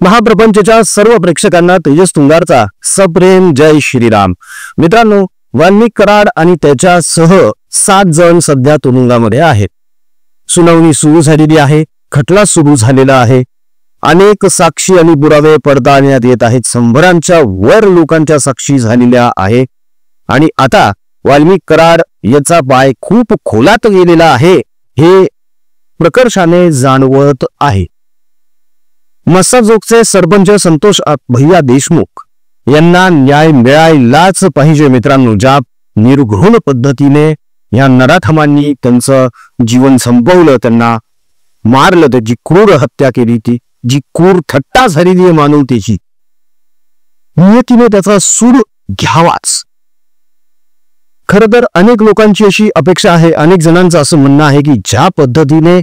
महाप्रपंचच्या सर्व प्रेक्षकांना तेजस तुंगारचा सप्रेम जय श्रीराम। मित्रांनो, वाल्मिक कराड आणि त्याच्यासह 7 जण सध्या तुरुंगामध्ये आहेत। सुनावणी सुरू झालेली आहे, खटला सुरू झालेला आहे, अनेक साक्षी आणि पुरावे पडताळण्यात येत आहेत। 100च्या वर लोकांच्या साक्षी झालेल्या आहे आणि आता वाल्मिक कराड याचा पाय खूप खोलात गेलेला आहे हे प्रकर्षाने जाणवत आहे। मस्साजोगचे सरपंच संतोष भैया देशमुख यांना न्याय मिळायलाच पाहिजे। मित्रांनो, ज्या निर्घृण पद्धतीने या नराधमांनी त्यांचं जीवन संपवलं, त्यांना मारलं, त्याची क्रूर हत्या केली, ती जी क्रूर थट्टा झालेली आहे मानवतेची, नियतीने त्याचा सूड घ्यावाच। खरं तर अनेक लोकांची अशी अपेक्षा आहे, अनेक जणांचं असं म्हणणं आहे की ज्या पद्धतीने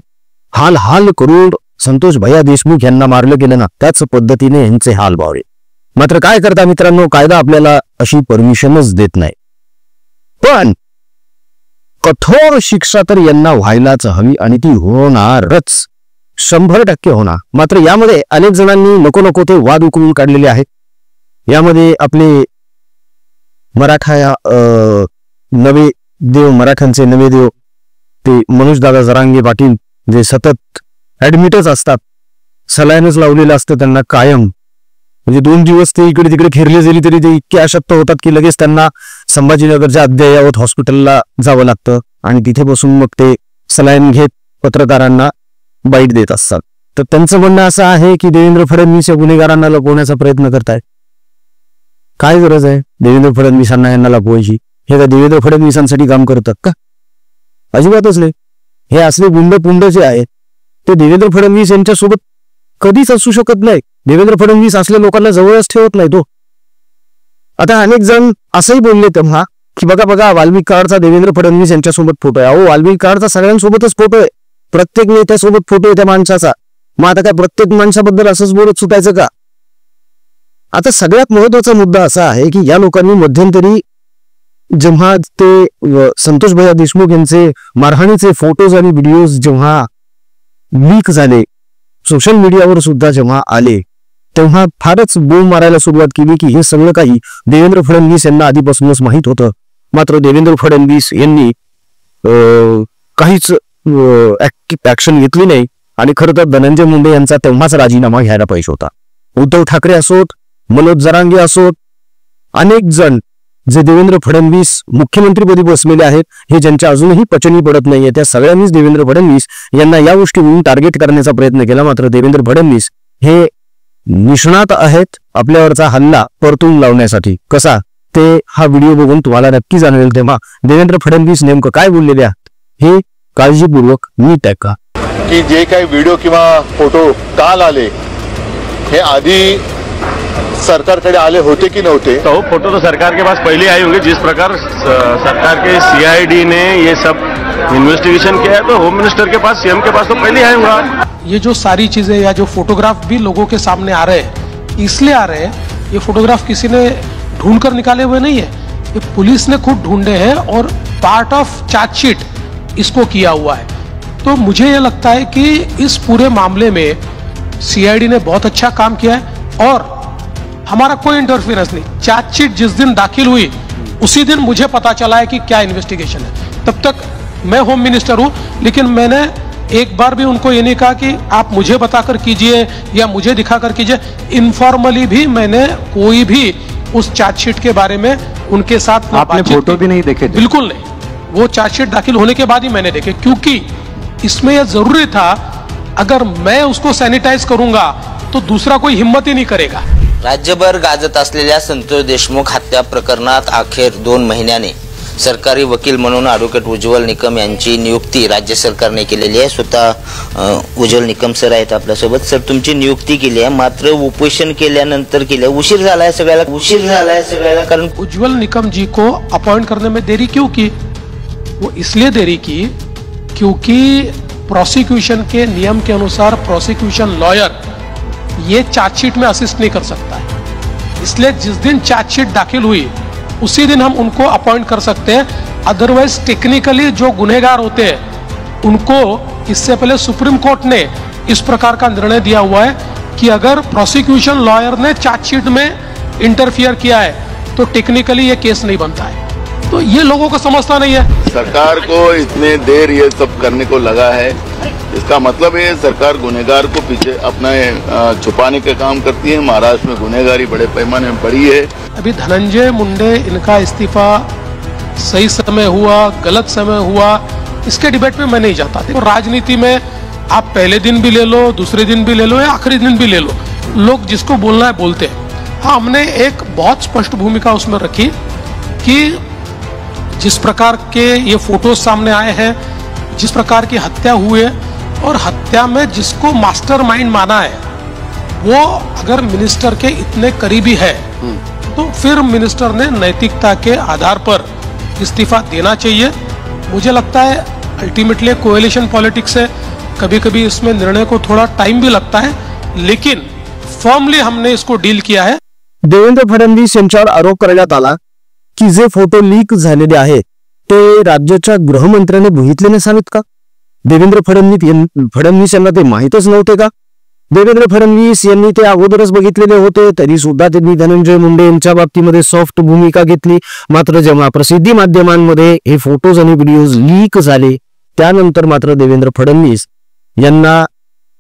हाल हाल करून संतोष भैया देशमुख यांना मारलं गेलं ना, त्याच पद्धतीने यांचे हाल व्हावे। मात्र काय करता मित्रांनो, कायदा आपल्याला अशी परमिशनच देत नाही, पण कठोर शिक्षा तर यांना व्हायलाच हवी आणि ती होणारच, 100% होणार। मात्र यामध्ये अनेक जणांनी नको नको ते वाद उकळून काढलेले आहेत। यामध्ये आपले मराठा नवे देव, मराठ्यांचे नवे देव ते मनोज दादा जरांगे पाटील, जे सतत ऍडमिटच असतात, सलाईनच लावलेलं असतं त्यांना कायम, म्हणजे 2 दिवस ते इकडे तिकडे फिरले गेली तरी ते इतके अशक्त होतात की लगेच त्यांना संभाजीनगरच्या अद्ययावत हॉस्पिटलला जावं लागतं आणि तिथे बसून मग ते सलाईन घेत पत्रकारांना बाईट देत असतात। तर त्यांचं म्हणणं असं आहे की देवेंद्र फडणवीस या गुन्हेगारांना लपवण्याचा प्रयत्न करतायत। काय गरज आहे देवेंद्र फडणवीसांना यांना लपवायची? हे का देवेंद्र फडणवीसांसाठी काम करतात का? अजिबातच नाही। हे असले गुंड पुंड जे आहेत ते देवेंद्र फडणवीस यांच्यासोबत कधीच असू शकत नाही। देवेंद्र फडणवीस असल्या लोकांना जवळच ठेवत नाही तो। आता अनेक जण असंही बोलले तेव्हा की बघा बघा वाल्मिक कराडचा देवेंद्र फडणवीस यांच्यासोबत फोटो आहे। अहो, वाल्मिक कराडचा सगळ्यांसोबतच फोटो आहे, प्रत्येक नेत्यासोबत फोटो आहे त्या माणसाचा। मग आता काय प्रत्येक माणसाबद्दल असंच बोलत सुटायचं का? आता सगळ्यात महत्वाचा मुद्दा असा आहे की या लोकांनी मध्यंतरी जेव्हा ते संतोष भैया देशमुख यांचे मारहाणीचे फोटोज आणि व्हिडिओज जेव्हा लीक झाले, सोशल मीडियावर सुद्धा जेव्हा आले, तेव्हा फारच बोंब मारायला सुरुवात केली की हे सगळं काही देवेंद्र फडणवीस यांना आधीपासूनच माहित होतं। मात्र देवेंद्र फडणवीस यांनी काहीच ऍक्शन घेतली नाही आणि खरं तर धनंजय मुंडे यांचा तेव्हाच राजीनामा घ्यायला पाहिजे होता। उद्धव ठाकरे असोत, मनोज जरांगे असोत, अनेक जण जे देवेंद्र फडणवीस मुख्यमंत्रीपदी बसलेले आहेत, हे ज्यांच्या अजूनही पचनी पडत नाहीये, त्या सगळ्यांनीच देवेंद्र फडणवीस यांना या गोष्टीवरून टार्गेट करण्याचा प्रयत्न केला। मात्र देवेंद्र फडणवीस हे निष्णात आहेत आपल्यावरचा हल्ला परतून लावण्यासाठी। कसा ते हा व्हिडिओ बघून तुम्हाला नक्की जाणवेल। तेव्हा देवेंद्र फडणवीस नेमकं काय बोललेले आहेत हे काळजीपूर्वक नीट ऐका। की जे काही व्हिडिओ किंवा फोटो काल आले हे आधी सरकारकडे आले होते कि नहोते? तो फोटो तो सरकार के पास पहले आए होंगे। जिस प्रकार सरकार के सीआईडी ने ये सब इन्वेस्टिगेशन किया है तो होम मिनिस्टर के पास, सीएम के पास तो पहले आए होंगे। ये जो सारी चीजें या जो फोटोग्राफ भी लोगों के सामने आ रहे हैं, इसलिए आ रहे हैं, ये फोटोग्राफ किसी ने ढूंढ कर निकाले हुए नहीं है, ये पुलिस ने खुद ढूंढे हैं और पार्ट ऑफ चार्जशीट इसको किया हुआ है। तो मुझे ये लगता है कि इस पूरे मामले में सीआईडी ने बहुत अच्छा काम किया है और हमारा कोई इंटरफेरेंस नहीं। चार्जशीट जिस दिन दाखिल हुई उसी दिन मुझे पता चला है कि क्या इन्वेस्टिगेशन है। तब तक मैं होम मिनिस्टर हूं, लेकिन मैंने एक बार भी उनको ये नहीं कहा कि आप मुझे बताकर कीजिए या मुझे दिखाकर कीजिए। इनफॉर्मली भी मैंने कोई भी उस चार्जशीट के बारे में उनके साथ आपने फोटो भी नहीं देखे? बिल्कुल नहीं। वो चार्जशीट दाखिल होने के बाद ही मैंने देखे, क्योंकि इसमें यह जरूरी था अगर मैं उसको सैनिटाइज करूंगा तो दूसरा कोई हिम्मत ही नहीं करेगा। राज्यभर गाजत असलेल्या संतोष देशमुख हत्या प्रकरणात अखेर 2 महिन्याने सरकारी वकील म्हणून ॲडव्होकेट उज्ज्वल निकम यांची नियुक्ती राज्य सरकारने केलेली आहे। स्वतः उज्ज्वल निकम सर आहेत आपल्यासोबत। सर, तुमची नियुक्ती केली आहे, मात्र उपोषण केल्यानंतर केलं, उशीर झालाय सगळ्याला, कारण उज्ज्वल निकम जी को अपॉइंट करने में देरी क्यों की? वो इसलिए देरी की क्योंकि प्रोसिक्यूशन के नियम के अनुसार प्रोसिक्यूशन लॉयर ये चार्जशीट में असिस्ट नहीं कर सकता है। इसलिए जिस दिन चार्जशीट दाखिल हुई उसी दिन हम उनको अपॉइंट कर सकते हैं। अदरवाइज टेक्निकली जो गुनहगार होते हैं उनको इससे पहले सुप्रीम कोर्ट ने इस प्रकार का निर्णय दिया हुआ है कि अगर प्रोसिक्यूशन लॉयर ने चार्जशीट में इंटरफियर किया है तो टेक्निकली ये केस नहीं बनता है। तो ये लोगों को समझता नहीं है। सरकार को इतने देर ये सब करने को लगा है, इसका मतलब है सरकार गुनहगार को पीछे अपना छुपाने का काम करती है। महाराष्ट्र में गुनहगारी बड़े पैमाने में बढ़ी है। अभी धनंजय मुंडे, इनका इस्तीफा सही समय हुआ, गलत समय हुआ, इसके डिबेट में मैं नहीं जाता। तो राजनीति में आप पहले दिन भी ले लो, दूसरे दिन भी ले लो या आखिरी दिन भी ले लो, लोग जिसको बोलना है बोलते हैं। हाँ, हमने एक बहुत स्पष्ट भूमिका उसमें रखी कि जिस प्रकार के ये फोटोज सामने आए हैं, जिस प्रकार की हत्या हुई है और हत्या में जिसको मास्टरमाइंड माना है वो अगर मिनिस्टर के इतने करीबी है तो फिर मिनिस्टर ने नैतिकता के आधार पर इस्तीफा देना चाहिए। मुझे लगता है अल्टीमेटली कोएलिशन पॉलिटिक्स है, कभी कभी इसमें निर्णय को थोड़ा टाइम भी लगता है, लेकिन फर्मली हमने इसको डील किया है। देवेंद्र फडणवीस यांच्यावर आरोप करण्यात आला की जे फोटो लीक झालेले आहेत ते राज्याच्या गृहमंत्र्याने बघितले नसावेत का? देवेंद्र फडणवीस यांना ते माहीतच नव्हते का? देवेंद्र फडणवीस यांनी ते अगोदरच बघितलेले होते, तरी सुद्धा त्यांनी धनंजय मुंडे यांच्या बाबतीमध्ये सॉफ्ट भूमिका घेतली। मात्र जेव्हा प्रसिद्धी माध्यमांमध्ये हे फोटोज आणि व्हिडिओज लीक झाले त्यानंतर मात्र देवेंद्र फडणवीस यांना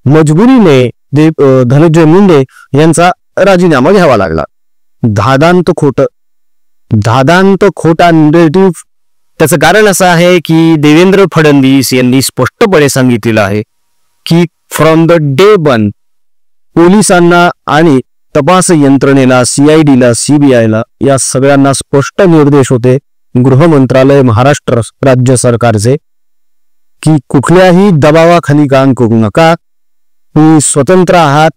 मजबुरीने धनंजय मुंडे यांचा राजीनामा घ्यावा लागला। धादांत खोटा नरेटिव्ह। त्याचं कारण असं आहे की देवेंद्र फडणवीस यांनी स्पष्टपणे सांगितलेलं आहे की फ्रॉम द डे वन पोलिसांना आणि तपास यंत्रणेला, सीआयडीला, सीबीआयला या सगळ्यांना स्पष्ट निर्देश होते गृह मंत्रालय, महाराष्ट्र राज्य सरकारचे की कुठल्याही दबावाखाली काम करू नका, तुम्ही स्वतंत्र आहात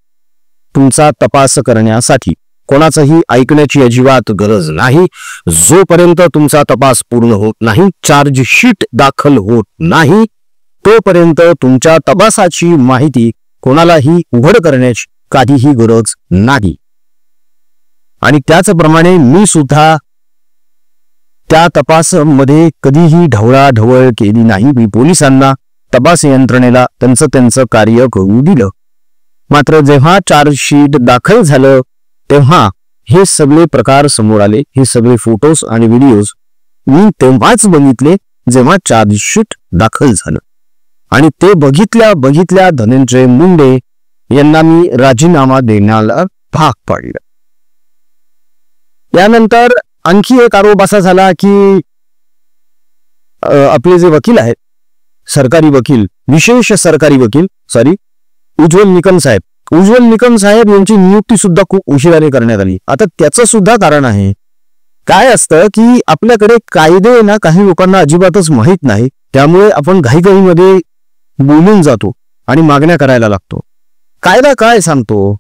तुमचा तपास करण्यासाठी, कोणाचंही ऐकण्याची अजिबात गरज नाही। जोपर्यंत तुमचा तपास पूर्ण होत नाही, चार्जशीट दाखल होत नाही, तोपर्यंत तुमच्या तपासाची माहिती कोणालाही उघड करण्याची काहीही गरज नाही। आणि त्याचप्रमाणे मी सुद्धा त्या तपासामध्ये कधीही ढवळाढवळ केली नाही। मी पोलिसांना, तपास यंत्रणेला त्यांचं कार्य करू दिलं। मात्र जेव्हा चार्जशीट दाखल झालं तेव्हा हे सगळे प्रकार समोर आले। हे सगळे फोटोज आणि व्हिडिओज मी तेव्हाच बघितले जेव्हा चार्जशीट दाखल झालं आणि ते बघितल्या धनंजय मुंडे यांना मी राजीनामा देण्याला भाग पाडलं। यानंतर आणखी एक आरोप असा झाला की आपले जे वकील आहेत, सरकारी वकील, विशेष सरकारी वकील उज्ज्वल निकम साहेब यांची नियुक्ती सुद्धा खूप उशिराने करण्यात आली। आता त्याचं सुद्धा कारण आहे, काय असतं की आपल्याकडे कायदे ना काही लोकांना अजिबातच माहित नाही, त्यामुळे आपण घाईघाईमध्ये बोलून जातो आणि मागण्या करायला लागतो। कायदा काय सांगतो?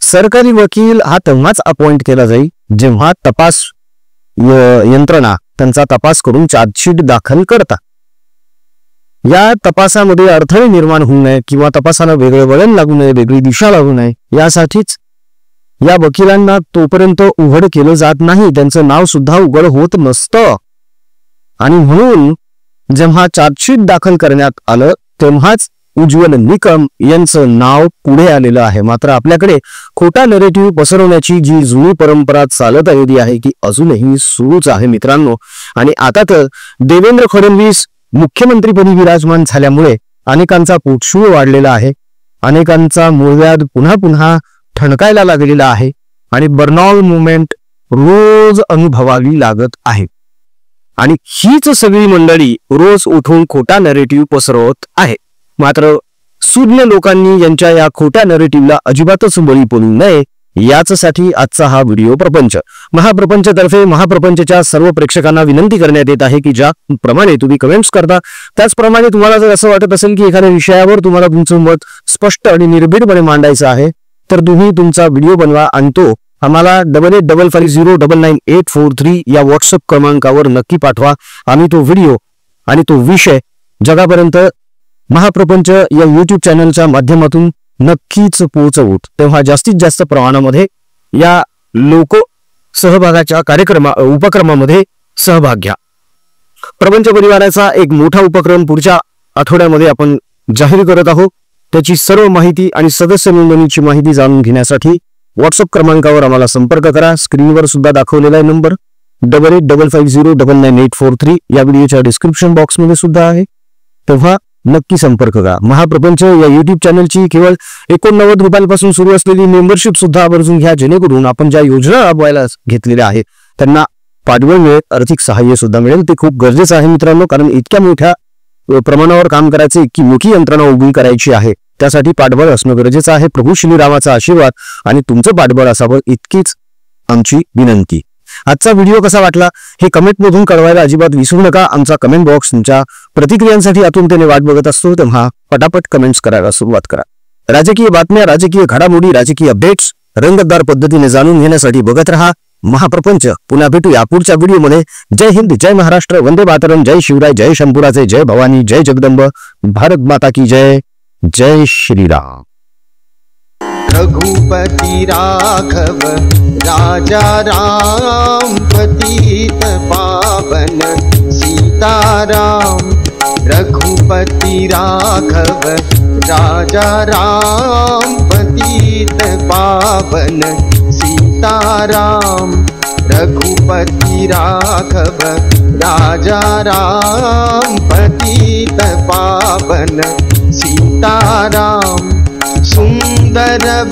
सरकारी वकील हा तेव्हाच अपॉइंट केला जाईल जेव्हा तपास यंत्रणा त्यांचा तपास करून चार्जशीट दाखल करतात। या तपासामध्ये अडथळे निर्माण होऊ नये किंवा तपासाला वेगळं वळण लागू नये, वेगळी दिशा लागू नये, यासाठीच या वकिलांना तोपर्यंत उघड केलं जात नाही, त्यांचं नाव सुद्धा उघड होत नसतं। आणि म्हणून जेव्हा चार्जशीट दाखल करण्यात आलं तेव्हाच उज्ज्वल निकम यांचं नाव पुढे आलेलं आहे। मात्र आपल्याकडे खोटा नरेटिव्ह पसरवण्याची जी जुनी परंपरा चालत आलेली आहे की अजूनही सुरूच आहे मित्रांनो। आणि आता तर देवेंद्र फडणवीस मुख्यमंत्रीपदी विराजमान झाल्यामुळे अनेकांचा पोटशूळ वाढलेला आहे, अनेकांचा मूळव्याध पुन्हा पुन्हा ठणकायला लागलेला आहे आणि बर्नआउट मुवमेंट रोज अनुभवावी लागत आहे। आणि हीच सगळी मंडळी रोज उठून खोटा नरेटिव्ह पसरवत आहे। मात्र सुज्ञ लोकांनी यांच्या या खोट्या नरेटिव्हला अजिबातच बळी पडू नये याचसाठी आजचा हा व्हिडिओ प्रपंच। महाप्रपंचतर्फे महाप्रपंचच्या सर्व प्रेक्षकांना विनंती करण्यात येत आहे की ज्याप्रमाणे तुम्ही कमेंट्स करता त्याचप्रमाणे तुम्हाला जर असं वाटत असेल की एखाद्या विषयावर तुम्हाला तुमचं मत स्पष्ट आणि निर्भीडपणे मांडायचं आहे तर तुम्ही तुमचा व्हिडिओ बनवा आणि तो आम्हाला 8855099843 या व्हॉट्सअप क्रमांकावर नक्की पाठवा। आम्ही तो व्हिडिओ आणि तो विषय जगापर्यंत महाप्रपंच या YouTube चॅनलच्या माध्यमातून नक्कीच पोहोचवू। तेव्हा जास्तीत जास्त प्रमाणामध्ये या लोक सहभागाच्या उपक्रमामध्ये सहभाग घ्या। प्रपंच परिवाराचा एक मोठा उपक्रम पुढच्या आठवड्यामध्ये आपण जाहीर करत आहोत, त्याची सर्व माहिती आणि सदस्य नोंदणीची माहिती जाणून घेण्यासाठी व्हॉट्सअप क्रमांकावर आम्हाला संपर्क करा. स्क्रीनवर सुद्धा दाखवलेला आहे नंबर 8855099843 या व्हिडिओच्या डिस्क्रिप्शन बॉक्समध्ये सुद्धा आहे. तेव्हा नक्की संपर्क करा. महाप्रपंच या युट्यूब चॅनलची केवळ 89 रुपयांपासून सुरू असलेली मेंबरशिप सुद्धा आवर्जून घ्या, जेणेकरून आपण ज्या योजना राबवायला घेतलेल्या आहेत त्यांना पाठबळ मिळेल, आर्थिक सहाय्य सुद्धा मिळेल. ते खूप गरजेचं आहे मित्रांनो, कारण इतक्या मोठ्या प्रमाणावर काम करायचे, इतकी मोठी यंत्रणा उभी करायची आहे, त्यासाठी पाठबळ असणं गरजेचं आहे. प्रभू श्रीरामाचा आशीर्वाद आणि तुमचं पाठबळ असावं इतकीच आमची विनंती. आजचा व्हिडिओ कसा वाटला हे कमेंट मधून कळवायला अजिबात विसरू नका. आमचा कमेंट बॉक्स तुमच्या प्रतिक्रियांसाठी आतुरतेने वाट बघत असतो, तेव्हा पटापट कमेंट्स करायला सुरुवात करा. राजकीय बातम्या, राजकीय घडामोडी, राजकीय अपडेट्स रंगतदार पद्धतीने जाणून घेण्यासाठी बघत रहा महाप्रपंच. पुन्हा भेटूया पुढच्या व्हिडिओमध्ये. जय हिंद, जय महाराष्ट्र, वंदे मातरम, जय शिवराय, जय शंभूराजे, जय भवानी, जय जगदंब, भारत माता की जय. जय श्रीराम. रघुपति राघव राजा राम, पतित पावन सीताराम. रघुपति राघव राजा राम, पतित पावन सीताराम. रघुपति राघव राजा राम, पतित पावन सीताराम. सुंदर